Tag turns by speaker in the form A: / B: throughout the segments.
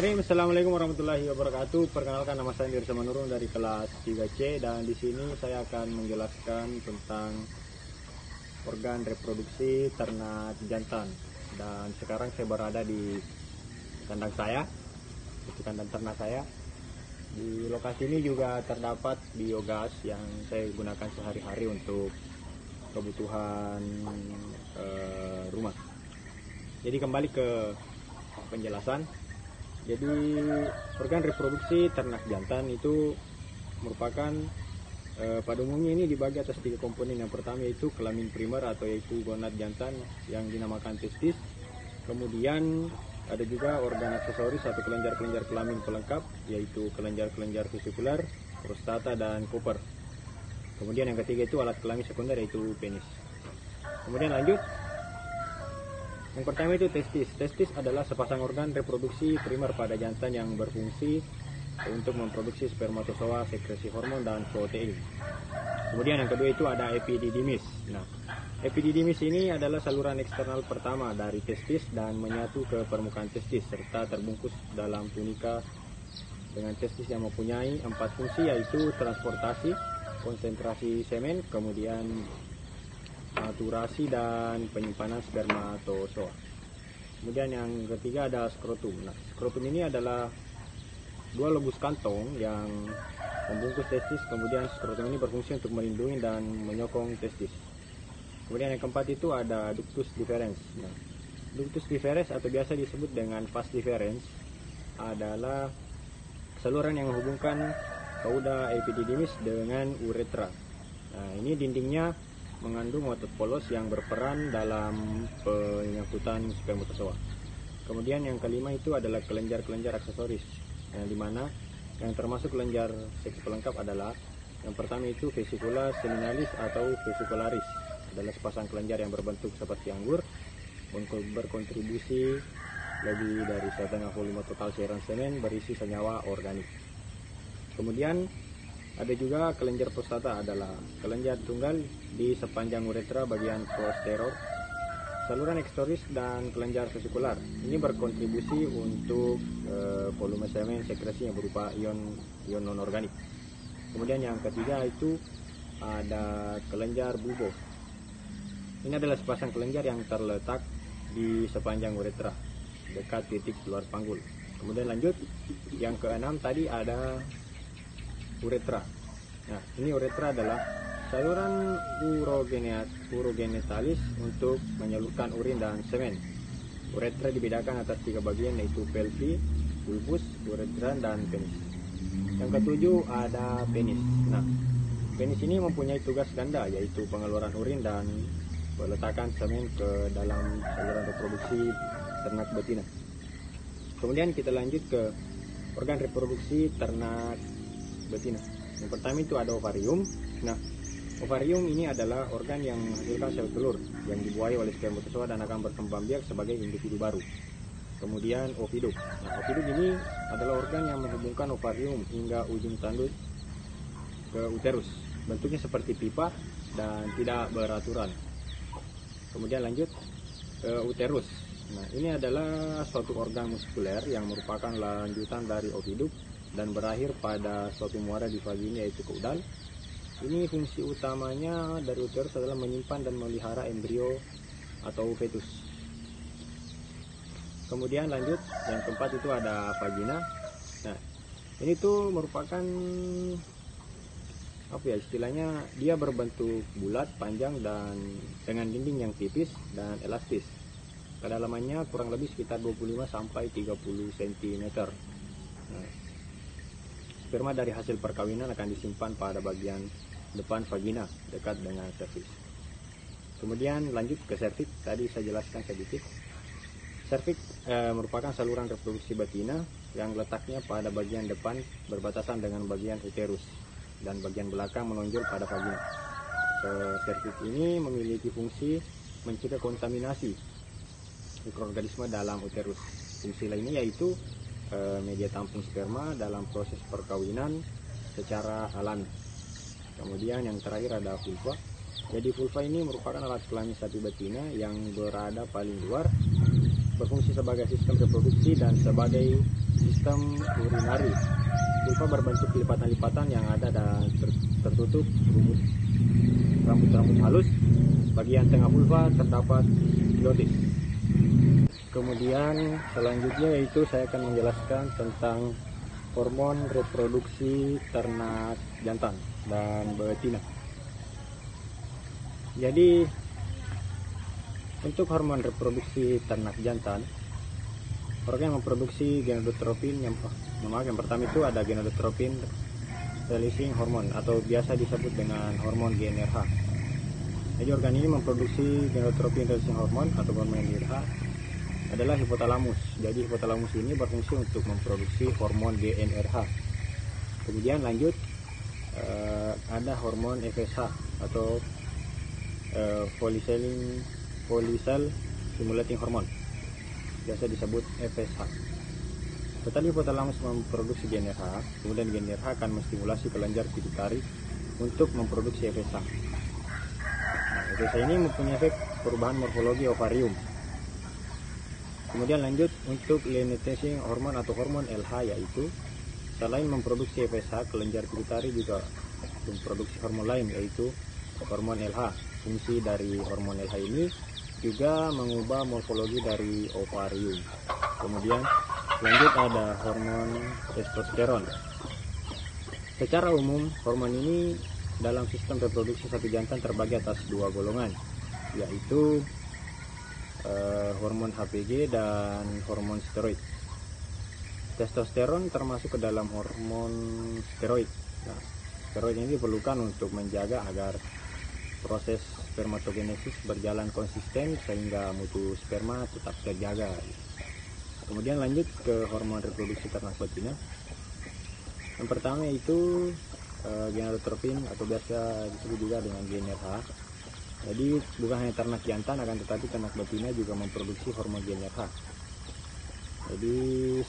A: Bismillahirrahmanirrahim. Assalamualaikum warahmatullahi wabarakatuh. Perkenalkan, nama saya Dirsa Manurung dari kelas 3C, dan di sini saya akan menjelaskan tentang organ reproduksi ternak jantan. Dan sekarang saya berada di kandang saya, itu kandang ternak saya. Di lokasi ini juga terdapat biogas yang saya gunakan sehari-hari untuk kebutuhan rumah. Jadi kembali ke penjelasan. Jadi organ reproduksi ternak jantan itu merupakan pada umumnya ini dibagi atas 3 komponen. Yang pertama yaitu kelamin primer atau yaitu gonad jantan yang dinamakan testis. Kemudian ada juga organ aksesoris atau kelenjar-kelenjar kelamin pelengkap, yaitu kelenjar-kelenjar vesikular, prostata, dan koper. Kemudian yang ketiga itu alat kelamin sekunder, yaitu penis. Kemudian lanjut. Yang pertama itu testis. Testis adalah sepasang organ reproduksi primer pada jantan yang berfungsi untuk memproduksi spermatozoa, sekresi hormon, dan protein. Kemudian yang kedua itu ada epididymis. Nah, epididymis ini adalah saluran eksternal pertama dari testis dan menyatu ke permukaan testis serta terbungkus dalam tunika dengan testis yang mempunyai 4 fungsi, yaitu transportasi, konsentrasi semen, kemudian maturasi dan penyimpanan spermatozoa. Kemudian yang ketiga ada skrotum. Nah, skrotum ini adalah 2 lobus kantong yang membungkus testis. Kemudian skrotum ini berfungsi untuk melindungi dan menyokong testis. Kemudian yang keempat itu ada ductus deferens. Nah, ductus deferens atau biasa disebut dengan vas deferens adalah saluran yang menghubungkan cauda epididymis dengan uretra. Nah, ini dindingnya mengandung otot polos yang berperan dalam penyangkutan spermatozoa. Kemudian yang kelima itu adalah kelenjar-kelenjar aksesoris, yang dimana yang termasuk kelenjar seks pelengkap adalah yang pertama itu vesicula seminalis atau vesicularis, adalah sepasang kelenjar yang berbentuk seperti anggur, berkontribusi lebih dari setengah volume total cairan semen berisi senyawa organik. Kemudian ada juga kelenjar prostata, adalah kelenjar tunggal di sepanjang uretra bagian posterior, saluran ekstoris, dan kelenjar vesikular. Ini berkontribusi untuk volume semen sekresi yang berupa ion non-organik. Kemudian yang ketiga itu ada kelenjar bulbo. Ini adalah sepasang kelenjar yang terletak di sepanjang uretra dekat titik keluar panggul. Kemudian lanjut, yang keenam tadi ada uretra. Nah, ini uretra adalah saluran urogenitalis untuk menyalurkan urin dan semen. Uretra dibedakan atas 3 bagian, yaitu pelvi, bulbus, uretra, dan penis. Yang ketujuh ada penis. Nah, penis ini mempunyai tugas ganda, yaitu pengeluaran urin dan peletakan semen ke dalam saluran reproduksi ternak betina. Kemudian kita lanjut ke organ reproduksi ternak betina. Yang pertama itu ada ovarium. Nah, ovarium ini adalah organ yang menghasilkan sel telur yang dibuahi oleh spermatozoa dan akan berkembang biak sebagai individu baru. Kemudian oviduk. Nah, oviduk ini adalah organ yang menghubungkan ovarium hingga ujung tanduk ke uterus. Bentuknya seperti pipa dan tidak beraturan. Kemudian lanjut ke uterus. Nah, ini adalah suatu organ muskuler yang merupakan lanjutan dari oviduk dan berakhir pada suatu muara di vagina, yaitu keudal. Ini fungsi utamanya dari uterus adalah menyimpan dan memelihara embrio atau fetus. Kemudian lanjut, yang keempat itu ada vagina. Nah, ini tuh merupakan istilahnya, dia berbentuk bulat, panjang, dan dengan dinding yang tipis dan elastis. Kedalamannya kurang lebih sekitar 25 sampai 30 cm. Nah, sperma dari hasil perkawinan akan disimpan pada bagian depan vagina dekat dengan serviks. Kemudian lanjut ke serviks. Tadi saya jelaskan sedikit. Serviks merupakan saluran reproduksi betina yang letaknya pada bagian depan berbatasan dengan bagian uterus dan bagian belakang menonjol pada vagina. Serviks ini memiliki fungsi mencegah kontaminasi mikroorganisme dalam uterus. Fungsi lainnya yaitu media tampung sperma dalam proses perkawinan secara alami. Kemudian yang terakhir ada vulva. Jadi vulva ini merupakan alat kelamin sapi betina yang berada paling luar, berfungsi sebagai sistem reproduksi dan sebagai sistem urinari. Vulva berbentuk lipatan-lipatan yang ada dan tertutup rambut-rambut halus. Bagian tengah vulva terdapat glotis. Kemudian selanjutnya yaitu saya akan menjelaskan tentang hormon reproduksi ternak jantan dan betina. Jadi untuk hormon reproduksi ternak jantan, organ yang memproduksi gonadotropin yang pertama itu ada gonadotropin releasing hormone atau biasa disebut dengan hormon GnRH. Jadi organ ini memproduksi gonadotropin releasing hormone atau hormon GnRH adalah hipotalamus. Jadi hipotalamus ini berfungsi untuk memproduksi hormon GnRH. Kemudian lanjut ada hormon FSH atau follicle stimulating hormone, biasa disebut FSH. Setelah hipotalamus memproduksi GnRH, kemudian GnRH akan menstimulasi kelenjar pituitari untuk memproduksi FSH. FSH ini mempunyai efek perubahan morfologi ovarium. Kemudian lanjut untuk luteinizing hormone atau hormon LH, yaitu selain memproduksi FSH, kelenjar pituitari juga memproduksi hormon lain yaitu hormon LH. Fungsi dari hormon LH ini juga mengubah morfologi dari ovarium. Kemudian lanjut ada hormon testosteron. Secara umum hormon ini dalam sistem reproduksi sapi jantan terbagi atas dua golongan, yaitu hormon HPG dan hormon steroid. Testosteron termasuk ke dalam hormon steroid. Nah, steroid ini diperlukan untuk menjaga agar proses spermatogenesis berjalan konsisten sehingga mutu sperma tetap terjaga. Kemudian lanjut ke hormon reproduksi ternak betina. Yang pertama itu gonadotropin atau biasa disebut juga dengan GnRH. Jadi bukan hanya ternak jantan, akan tetapi ternak betina juga memproduksi hormon GnRH. Jadi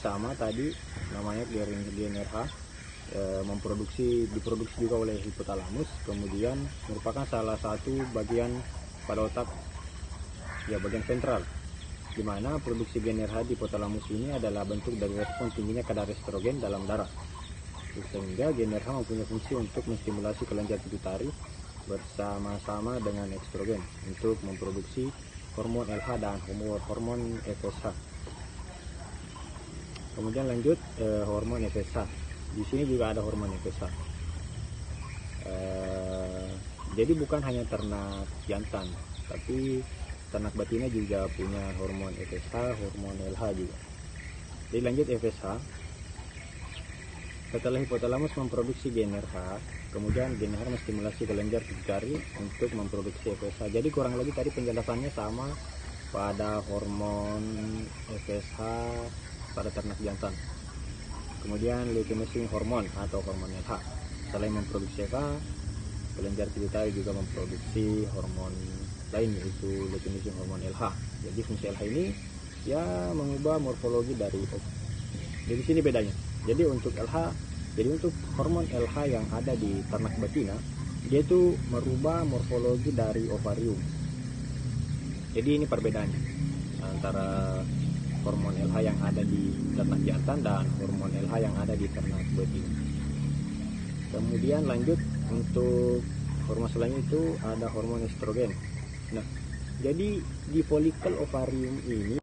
A: sama tadi namanya GnRH, diproduksi juga oleh hipotalamus, kemudian merupakan salah satu bagian pada otak, ya bagian sentral, di mana produksi GnRH di hipotalamus ini adalah bentuk dari respon tingginya kadar estrogen dalam darah. Sehingga GnRH mempunyai fungsi untuk menstimulasi kelenjar pituitari bersama-sama dengan estrogen untuk memproduksi hormon LH dan hormon FSH. Kemudian lanjut hormon FSH. Di sini juga ada hormon FSH. Jadi bukan hanya ternak jantan, tapi ternak betina juga punya hormon FSH, hormon LH juga. Jadi lanjut FSH. Setelah hipotalamus memproduksi GnRH, kemudian GnRH menstimulasi kelenjar pituitari untuk memproduksi FSH. Jadi kurang lebih tadi penjelasannya sama pada hormon FSH pada ternak jantan. Kemudian luteinizing hormone atau hormon LH. Selain memproduksi FSH, kelenjar pituitari juga memproduksi hormon lain yaitu luteinizing hormon LH. Jadi fungsi LH ini ya mengubah morfologi dari ovarium. Jadi sini bedanya. Jadi untuk hormon LH yang ada di ternak betina, dia itu merubah morfologi dari ovarium. Jadi ini perbedaannya antara hormon LH yang ada di ternak jantan dan hormon LH yang ada di ternak betina. Kemudian lanjut untuk hormon selanjutnya itu ada hormon estrogen. Nah, jadi di folikel ovarium ini